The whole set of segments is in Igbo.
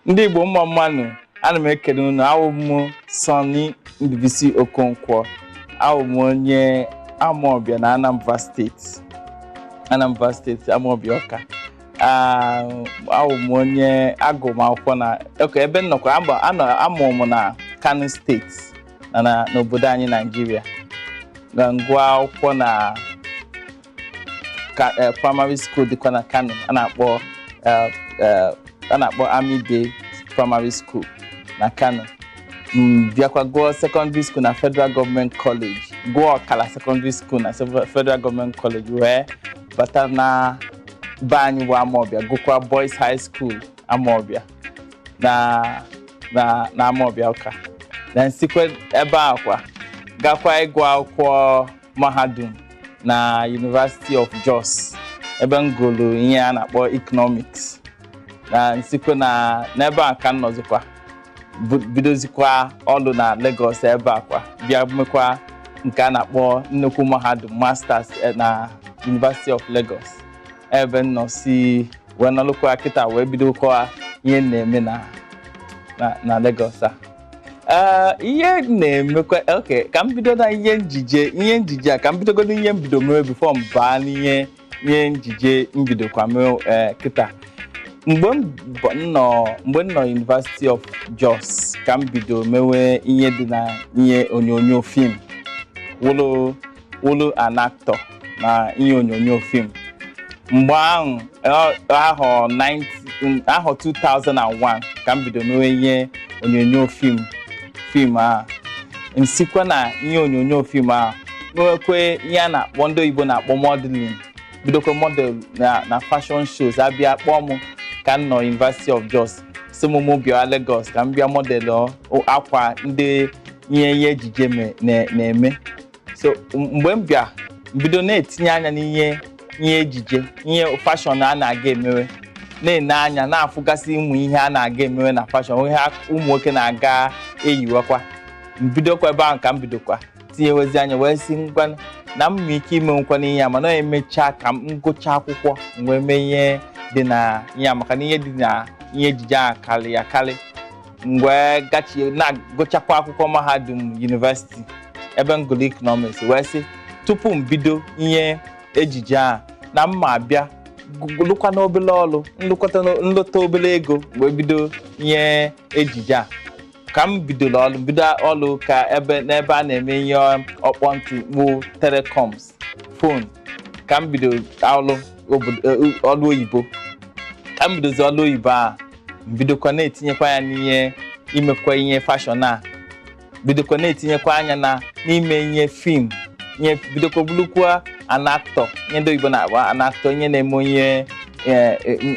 Ndị Igbo mma mmanụ, ana m ekele unu. Awụ m Sunny Ndubisi Okonkwo. Awụ m onye Amawbia na Anambra State. Anambra State, Amawbia Ọka. Awụ m onye agụmakwụkwọ na ebe nnọkwa amụ m na Kano State na n'obodo anyị Nigeria. Na ngwa akwụkwọ na primary school dịkwa na Kano a na-akpọ Army Day Primary School na Kano. Bịakwa gụọ secondary school na Federal Government College. Gụọ Ọkala Secondary School na Federal Government College wee bata na be anyị bụ Amawbia, gụkwa Boys High School Amawbia na Amawbia Ọka. Na nsikwe ebe akwa gakwa ịgụ akwụkwọ mahadum na University of Jos ebe m gụrụ ihe a na-akpọ Economics. Na nsikwe na n'ebe a ka nnọzikwa bidozikwa ọlụ na Lagos ebe akwa bịa mekwa nke a na-akpọ nnukwu mahadum Masters na University of Lagos ebe nọ si wee nọlụkwa kịta wee bidokwa ihe na-eme na Lagos a. Ihe na-emekwa ka m bido na ihe njije a ka m bidogodo ihe mbido mewe before m baa n'ihe njije mbidokwa mewe kịta. Mgbe m nọ University of Jos ka m bido mewe ihe dị na ihe onyonyo film wụlụ an actor na ihe onyonyo film. Mgbe ahụ 2001 ka m bido mewe ihe onyonyo film a. Nsikwa na ihe onyonyo film a nwekwe ihe a na-akpọ ndị Igbo na-akpọ modeling. Bidokwa model na fashion shows abịa kpọọ m ka m nọ University of Jos si m bịa Lagos ka m bịa model akwa ndị ihe ejije na-eme. So mgbe m bịa bido na-etinye anya n'ihe ejije ihe fashion a na-aga emewe, na-ene anya na-afụgasị ụmụ ihe a na-aga emewe na fashion ihe ụmụ nwoke na-aga eyiwakwa. Mbidokwa ebe ahụ ka m bidokwa tinyewezi anya wee si ngwa na m ike imenwekwa n'ihe a mana emechaa ka m gụchaa akwụkwọ wee mee ihe dị na ihe maka na ihe dị na ihe ejije a karị mgbe na-agụchakwa akwụkwọ mahadum University ebe m gụrụ Economics wee sị tupu m bido ihe ejije a na mma abịa lụkwa n'obele ọlụ nlụta obele ego wee bido ihe ejije a. Ka m bido ọlụ ka n'ebe a na-eme ihe ọkpọ ntị bụ telecoms phone ka m bido ọlụ oyibo. Ka m bidozi ọlụ oyibo a bidokwa na-etinyekwa ya n'ihe imekwa ihe fashion a. Bidokwa na-etinyekwa anya n'ime ihe film ihe bidokwa bulukwa an actor ihe ndị Igbo na-akpọ an actor ihe na-eme ihe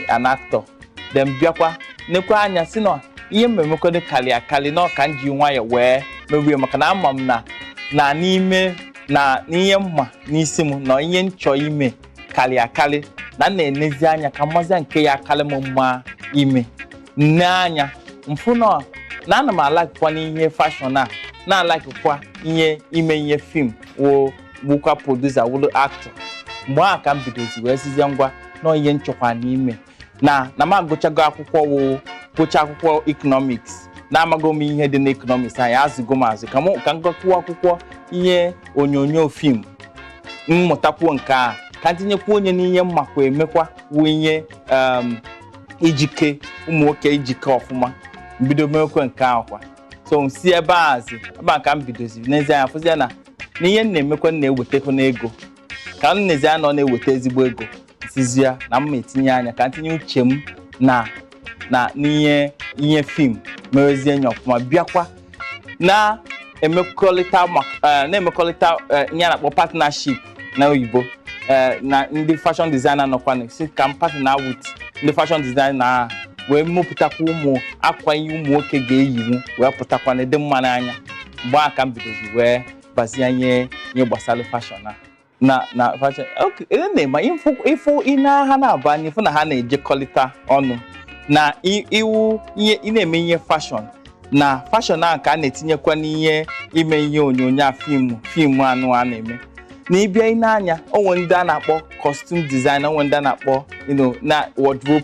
an actor. Then bịakwa nekwa anya si na ihe mmemekwa dị akali na ọka nji nwayọ wee mewe maka na ama m na n'ime na n'ihe mma n'isi m na ihe nchọ ime akali na na-enezi anya ka mmazi nke ya akali m mma ime n'anya mfụ na ana m alakwa n'ihe fashion a na-alakwa ime ihe film wụkwa producer wụlụ actor. Mgbe a ka m bidozi wee sizie ngwa na ihe nchọkwa n'ime na m agụchago akwụkwọ gụcha akwụkwọ Economics na-amago m ihe dị na Economics anyị azụgo m azụ ka m gụkwuo akwụkwọ ihe onyonyo film mmụtakwuo nke a ka tinyekwa onye n'ihe mmakwa emekwa wụ ihe ijike ụmụ nwoke ijike ọfụma mbido mewekwe nke ahụkwa. So si ebe a ka m bidozi n'ezie anya fụzie na n'ihe m na-emekwa na-ewetekwa n'ego ka m n'ezie nọ na-eweta ezigbo ego sizia na m etinye anya ka ntinye uche m na n'ihe film mewezie nya ọfụma bịakwa na-emekọrịta ihe a na-akpọ partnership na oyibo na ndị fashion designer nọkwa si ka m partner with ndị fashion designer wee mepụtakwa ụmụ akwa ihe ụmụ nwoke ga-eyiwu wee pụtakwa na dị mma n'anya. Mgbe aka m bidozi wee bazie ihe gbasara fashion na fashion na-eme ịfụ ị na ha na-aba anya ịfụ na ha na-ejekọrịta ọnụ na iwu ihe ị na-eme ihe fashion na fashion a ka a na-etinyekwa n'ihe ime ihe onyonyo film anụ a na-eme. Na ịbịa ị na-anya onwe ndị a na-akpọ costume designer, onwe ndị a na-akpọ na wardrobe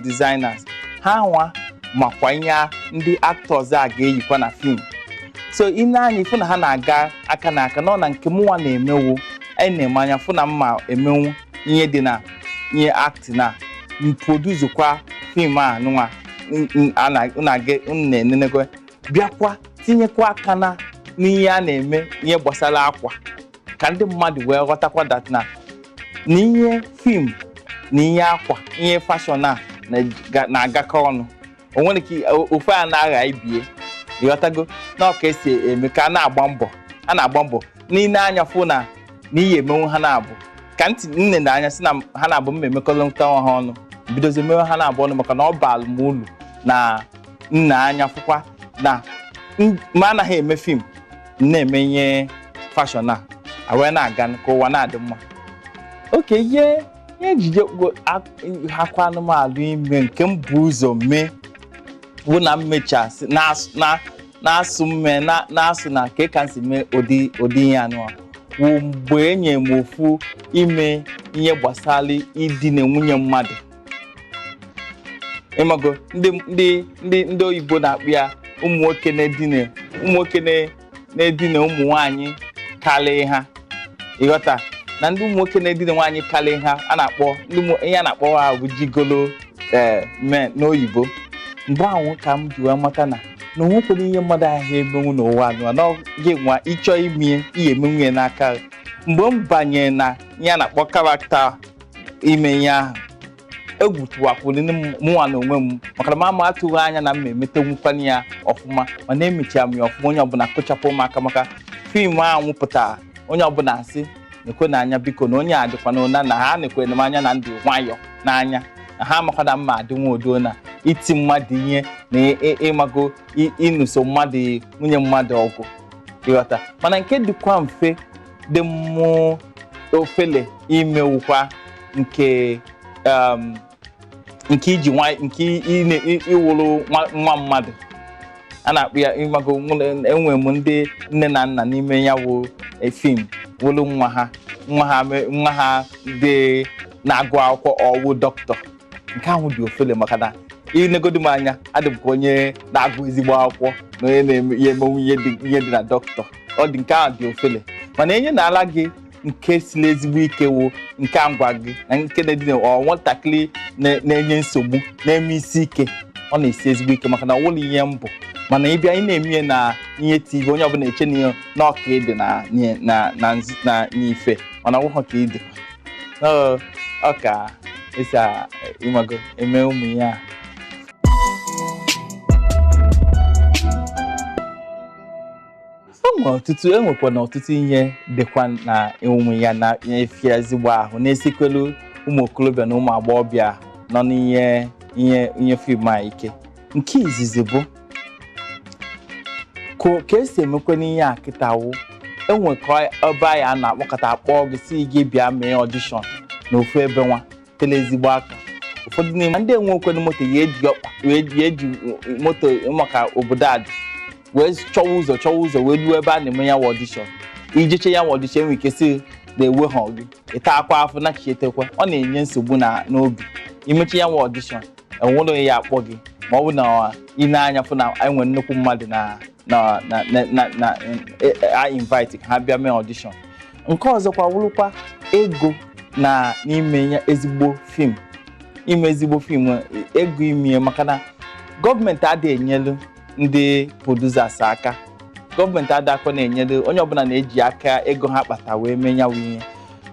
designers. Ha nwa makwa ihe ndị actors a ga-eyikwa na film. So ine anya ifu na ha na-aga aka na aka na nke mụnwa na-emewo anyị na-eme anya fụ na mma emenwu ihe dị na ihe act na produce kwa film a nwa na-enenekwe bịakwa tinyekwa aka na n'ihe a na-eme ihe gbasara akwa ka ndị mmadụ wee ghọtakwa that na ihe film na ihe akwa ihe fashion a na-agakọ ọnụ. O nwere ka ofe a na-agha ibie ịghọtago na ọka esi eme ka a na-agba mbọ n'ile anya fụ na n'ihe emenwu ha na-abụ ka ntị nne na anya si na ha na-abụ mmekọrịta ha ọnụ bidozi emewe ha na-abụ ọnụ maka na ọ balụ m ulu na nna anya fụkwa na ma anaghị eme film na-eme ihe fashion a wee na-aga ka ụwa na-adị mma. Oke ihe ejije hakwa anụmanụ ime nke m bụ ụzọ mee bụ na mmecha na-asụ mme na-asụ na ka ka nsi mee ụdị ihe anụ wụ mgbe enye m ofu ime ihe gbasara ịdị na nwunye mmadụ. Ịmago ndị oyibo na-akpụ ya ụmụ nwoke na-edina ụmụ nwaanyị karịa ha ịghọta na ndị ụmụ nwoke na-edina nwaanyị karịa ha a na-akpọ ihe a na-akpọ ha bụ jigolo men n'oyibo. Mgbe ahụ ka m ji wee mata na onwekwere ihe mmadụ ahụ emenwu n'ụwa anụ na gị nwa ịchọ ime ihe emenwu ya n'aka. Mgbe m banyere na ihe a na-akpọ karakta ime ihe ahụ egwu tụwakwuru mụnwa na onwe m maka na m atụghị anya na m emetenwukwana ya ọfụma mana emechara m ya ọfụma. Onye ọbụla kụchapụ m aka maka fim ahụ pụtara onye ọbụla asị na-ekwe n'anya biko na onye a dịkwana ụna na ha na-ekwere m anya na ndị nwayọ n'anya na ha amakwana mma adịnwa odo na iti mmadụ ihe na ịmago ịnụso mmadụ nwunye mmadụ ọgụ ịghọta. Mana nke dịkwa mfe dị mmụọ ofele imewukwa nke iji iwuru nwa mmadụ a na-akpụ ya ịmago. Enwe m ndị nne na nna n'ime ya wụ fim wụrụ nwa ha dị na-agụ akwụkwọ ọwụ dọkịta. Nke ahụ dị ofele maka na inegodu m anya adị m ka onye na-agụ ezigbo akwụkwọ na onye na-eme ihe emenwu ihe dị na dọkịta. Ọ dị nke ahụ dị ofele mana enye na-ala gị nke siri ezigbo ike wụ nke ngwa gị na nke na-edina nwatakịrị na-enye nsogbu na-eme isi ike. Ọ na-esi ezigbo ike maka na ọwụlụ ihe mbụ mana ịbịa ị na-eme na ihe TV onye ọbụla eche na ọka ịdị na n'ife mana ọwụghọ ka ịdị ọ ka esi ịmago eme ụmụ ya. Enwekwa na ọtụtụ ihe dịkwa na ụmụ ya na efi ezigbo ahụ na-esikwelu ụmụ okorobịa na ụmụ agbọghọbịa nọ n'ihe fim a ike. Nke izizi bụ ka esi emekwa n'ihe a kịta wụ enwekọ ebe anyị a na-akpọkọta akpọ gị si gị bịa mee ọdishọn na ofu ebe nwa tele ezigbo aka. Ụfọdụ n'ime ndị enwekwenu moto ya eji moto maka obodo adị wee chọwa ụzọ wee luo ebe a na-eme ya ọdishọn. Ijeche ya ọdishọn enwe ike si na-ewe ha gị ịta akwa afọ na chietekwa ọ na-enye nsogbu n'obi. Imechi ya ọdishọn enwere ya akpọ gị ma ọ bụ na ị na-anya fụ na anyị nwere nnukwu mmadụ na invite ha bịa mee ọdishọn. Nke ọzọkwa wụrụkwa ego na n'ime ya ezigbo fim ime ezigbo fim ego ime maka na gọọmenti adịghị enyelu ndị producers aka. Gọọmenti adakwa na-enyelu onye ọbụla na-eji aka ego ha kpata wee mee ya ihe.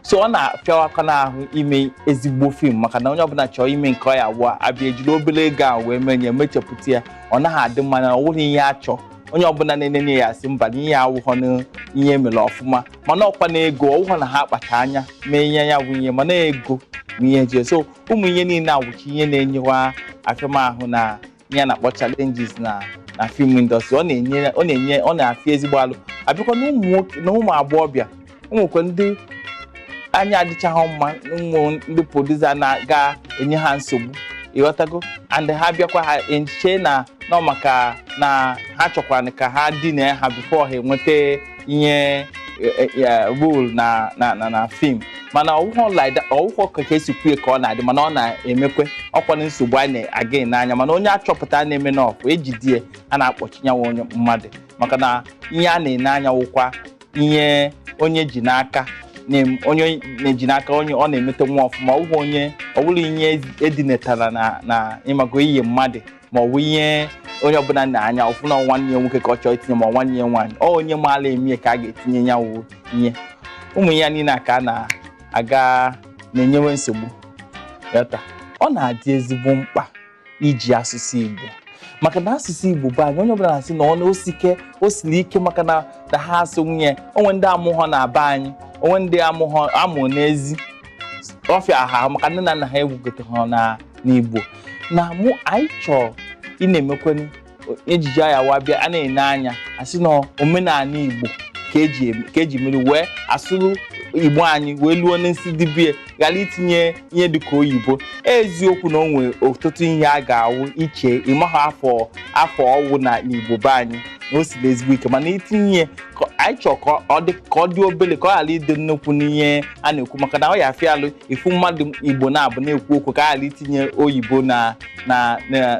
So ọ na-apịawakwa n'ahụ ime ezigbo fim maka na onye ọbụla chọrọ ime nke ọ ya wụa abịa ejiri obere ego a wee menye mechapụta ya ọ naghị adị mma na ọ wụrụ ihe achọ. Onye ọbụla na-enenye ya asị mba na ihe awụghọ na ihe mere ọfụma mana ọkwa na ego ọwụghọ na ha akpacha anya mee ihe ya wụ ihe mana ego na ihe ji. So ụmụ ihe niile awụchi ihe na-enyewa afịamahụ na ihe na-akpọ challenges na film industry. Ọ na-afịa ezigbo alụ abịakwa na ụmụ nwoke na ụmụ agbọghọbịa. Ụmụkwe ndị anya adịchaghị mma ụmụ ndị producer na-ga-enye ha nsogbu ịghọtago and ha bịakwa ha eche na nọ maka na ha chọkwara ka ha dine ha before ha enweta ihe rule na film mana ọwụhọ like ọwụhọ ka esi kwue ka ọ na-adị mana ọ na-emekwe ọkwa nsogbu anyị na-aga n'anya mana onye achọpụta na-eme n'ọfụ ejidie a na-akpọchi nyawa onye mmadụ maka na ihe a na-ene anya wụkwa ihe onye ji n'aka onye na-eji n'aka onye ọ na-emete nwa ọfụma ọwụhọ onye ọwụrụ ihe edinetara na ịmago ihe mmadụ ma ọ bụ ihe onye ọbụla na-anya ọfụna nwanne ya nwoke ka ọ chọọ itinye ma nwanne ya nwaanyị onye maala eme ka a ga-etinye ya wụ ihe ụmụ ya niile aka na-aga na-enyewe nsogbu yata ọ na-adị ezigbo mkpa iji asụsụ Igbo maka na asụsụ Igbo bụ anyị onye ọbụla na-asị na ọ osiri ike maka na ha asụ nwunye onwe ndị amụghọ na-aba anyị onwe ndị amụ n'ezi ọfịa ha maka nne na nna ha ewugote ha n'Igbo na mụ anyị chọọ ị na-emekweni ejije ya wabịa a na-ene anya asị na omenala Igbo ka eji mmiri wee asụrụ Igbo anyị wee luo n'isi dibie ghara itinye ihe dịka oyibo eziokwu na o nwere ọtụtụ ihe a ga-awụ iche ịmaha afọ ọwụ na n'Igbo be anyị na o siri ezigbo ike mana itinye anyị chọọ ka ọ dị obere ka ọ ghara ịdị nnukwu n'ihe a na-ekwu maka na ọ ya afịa alụ ifu mmadụ Igbo na-abụ na-ekwu okwu ka a ghara itinye oyibo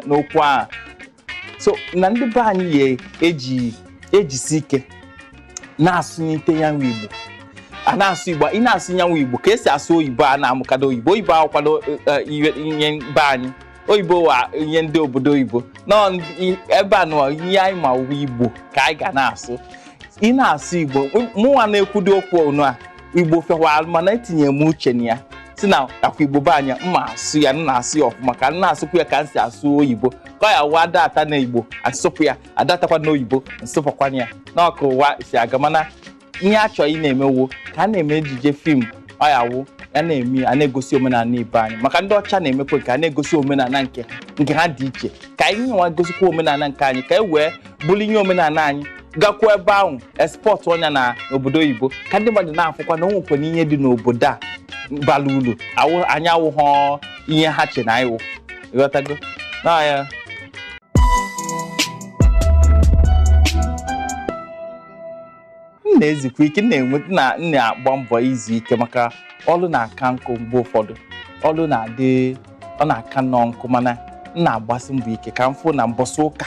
n'okwu ahụ so na ndị be anyị ejisi ike na-asụnyite ya nwa Igbo a na-asụ Igbo ị na-asụ nyanwa Igbo ka esi asụ oyibo a na-amụkado oyibo akwado ihe be anyị oyibo wa ihe ndị obodo oyibo nọ ebe a nọ ihe anyị ma uwe Igbo ka anyị ga na-asụ ị na-asụ Igbo mụnwa na-ekwudo okwu onu a Igbo fewa mana etinye m uche na ya si na akwa Igbo be anya mma asụ ya na-asụ ya ọfụma ka na-asụkwu ya ka m si asụ oyibo ka ya wa adata na Igbo asụpụ ya adatakwa n'oyibo nsụpụkwana ya n'ọkụ ụwa si aga mana ihe a chọrọ ị na-emewo ka a na-eme ejije fim ọyawụ ya na-eme a na-egosi omenala ibe anyị maka ndị ọcha na-emekwa ka a na-egosi omenala nke ha dị iche ka anyị nwa gosikwa omenala nke anyị ka e wee bụrụ ihe omenala anyị gakwuo ebe ahụ export ọnya na obodo oyibo ka ndị mmadụ na-afụkwa na onwekwa na ihe dị n'obodo a bara uru anyị awụghọ ihe ha che na anyị wụ ịghọtago ya na-ezikwa ike na-enweta na na-agba mbọ izu ike maka ọlụ na-aka nkụ mgbe ụfọdụ ọlụ na-adị ọ na-aka nọ nkụ mana na-agbasi mbọ ike ka m fụ na mbọsị ụka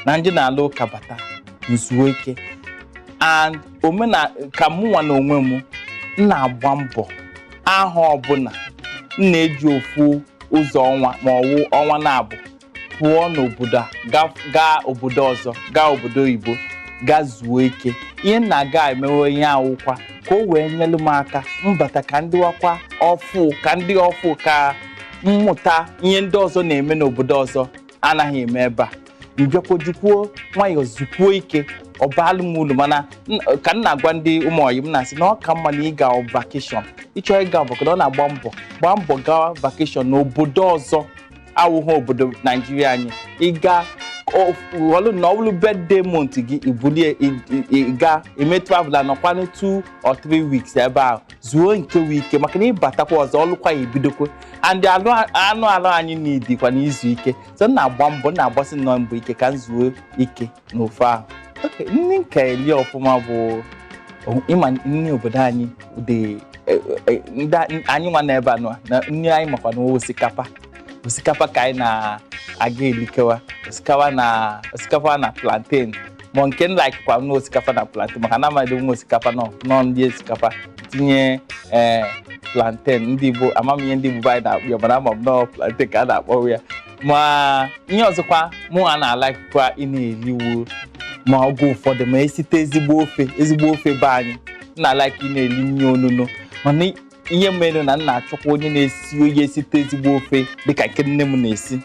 na ndị na-alụ ụka bata nzuo ike and ka mụnwa na onwe m na-agba mbọ aha ọbụla na-eji ofu ụzọ ọnwa ma ọwụ ọnwa na-abụ pụọ n'obodo a gaa obodo ọzọ gaa obodo oyibo gaa zuo ike ihe na-aga emewe ihe awụkwa ka o wee nyelu m aka mbata ka ndị wakwa ọfụ ka mmụta ihe ndị ọzọ na-eme n'obodo ọzọ anaghị eme ebe a mbịakwojukwuo nwayọọ zukwuo ike ọbalụ m ulu mana ka m na-agwa ndị ụmụoyi m na-asị na ọ ka mma na ịga vakeshọn ịchọ ịga ọbọkọdọ ọ na-agba mbọ gaa vakeshọn n'obodo ọzọ awụghị obodo Naijiria anyị ịga ọlụ na ọbụlụ birthday month gị ibulie ịga eme travel anọkwanụ 2 or 3 weeks ebe ahụ zuo nke wike maka na ịbatakwa ọzọ ọlụkwa ya ebidokwa and anụ alụ anyị n'idikwa n'izu ike so na-agba mbọ na-agbasi nnọọ mbọ ike ka m zuo ike n'ofe ahụ nri nke eli ọfụma bụ ịma nri obodo anyị dị anyị nwa n'ebe anọ na nri anyị makwa na osikapa ka anyị na-aga elikewa osikapa na plantain ma nke like kwa na osikapa na plantain maka na amadị nwa osikapa nọ ndị osikapa tinye plantain ndị Igbo amamihe ndị Igbo anyị na-akpọ ya mana ama m nọ plantain ka a na-akpọ ya ma ihe ọzọkwa mụ a na-alakwa ị na-eliwu ma oge ụfọdụ ma esite ezigbo ofe be anyị na-alaka ị na-eli nri onuno mana ihe mere na nna achọkwa onye na-esi onye esite ezigbo ofe dịka nke nne m na-esi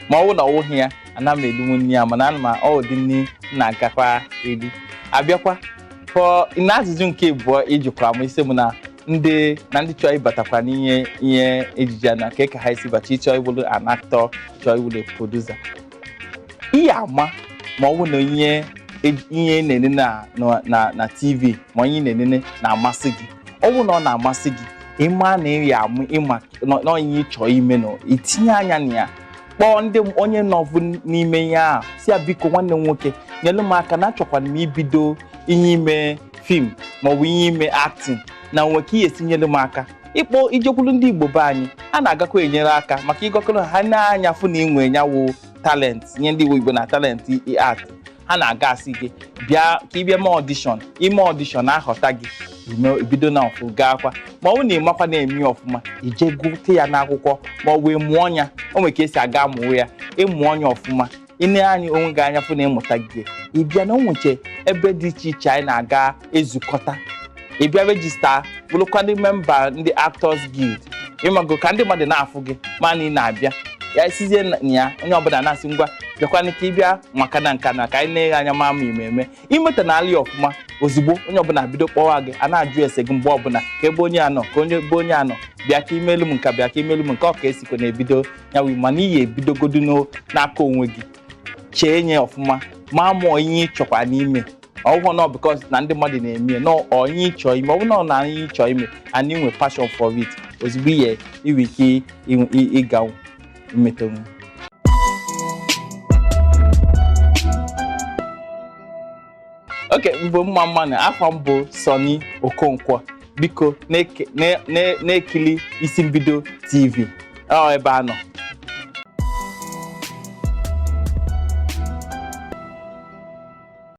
ma ọ bụ na ọwụghị ya ana m elinwu nri ya mana ana m ọdị nri na-agakwa eli abịakwa na ajụjụ nke abụọ ijikwa m isi m na ndị chọọ ịbatakwa n'ihe ejije na ka ha esi bata ịchọ ịbụrụ an actor chọọ ịbụrụ producer ihe ama ma ọ bụ na ihe na-ene na TV ma onye na-enene na-amasị gị ọ bụ na ọ na-amasị gị ịma na ị ya amụ ịma na onye chọọ ime na itinye anya na ya kpọọ ndị onye nọbụ n'ime ihe ahụ si ya biko nwanne m nwoke nyelu m aka na achọkwana m ibido ihe ime fim maọbụ ihe ime acting na nweke ihe esinyelu m aka ịkpọ ijekwulu ndị Igbo be anyị a na-agakwa enyere aka maka ịgọkọrọ ha na-anya fụ na inwe nyawo talent nye ndị Igbo na talent art ha na-aga asị gị bịa ka ị bịa mee audition ime audition aghọta gị ibido na ọfụ gaa kwa ma ọ bụ na ịmakwa na-eme ọfụma ije gụte ya n'akwụkwọ ma ọ bụ mụọ ya o nwere ka esi aga mụọ ya ịmụọ ya ọfụma ine anyị onwe gị anya fụ na ịmụta gị ịbịa na onweche ebe dị iche iche anyị na-aga ezukọta ịbịa regista bụrụkwa ndị memba ndị Actors Guild ịmago ka ndị mmadụ na-afụ gị ma na ị na-abịa ya isizie na ya onye ọbụla na-asị ngwa bịakwana ka ịbịa maka na nka na ka anyị na-eghe anya ma imeme imeta na alị ọfụma ozugbo onye ọbụla bido kpọwa gị a na-ajụ ese gị mgbe ọbụla ka ebe onye anọ ka onye ebe onye anọ bịa ka imelu m nka bịa ka imelu m nke ọ ka esikwa na-ebido ya wụ mana iyi ebidogodu n'aka onwe gị chee nye ọfụma ma mụọ ihe ịchọkwa n'ime ọwụhụ nọ because na ndị mmadụ na-eme nọ onye ịchọ ime ọ bụ nọ na ihe ịchọ ime and inwe passion for it ozugbo ihe inwe ike ịga imeto onwe. Okay, mbụ mma na afọ mbụ Sonny Okonkwo biko na-ekili Isi Mbido TV ebe anọ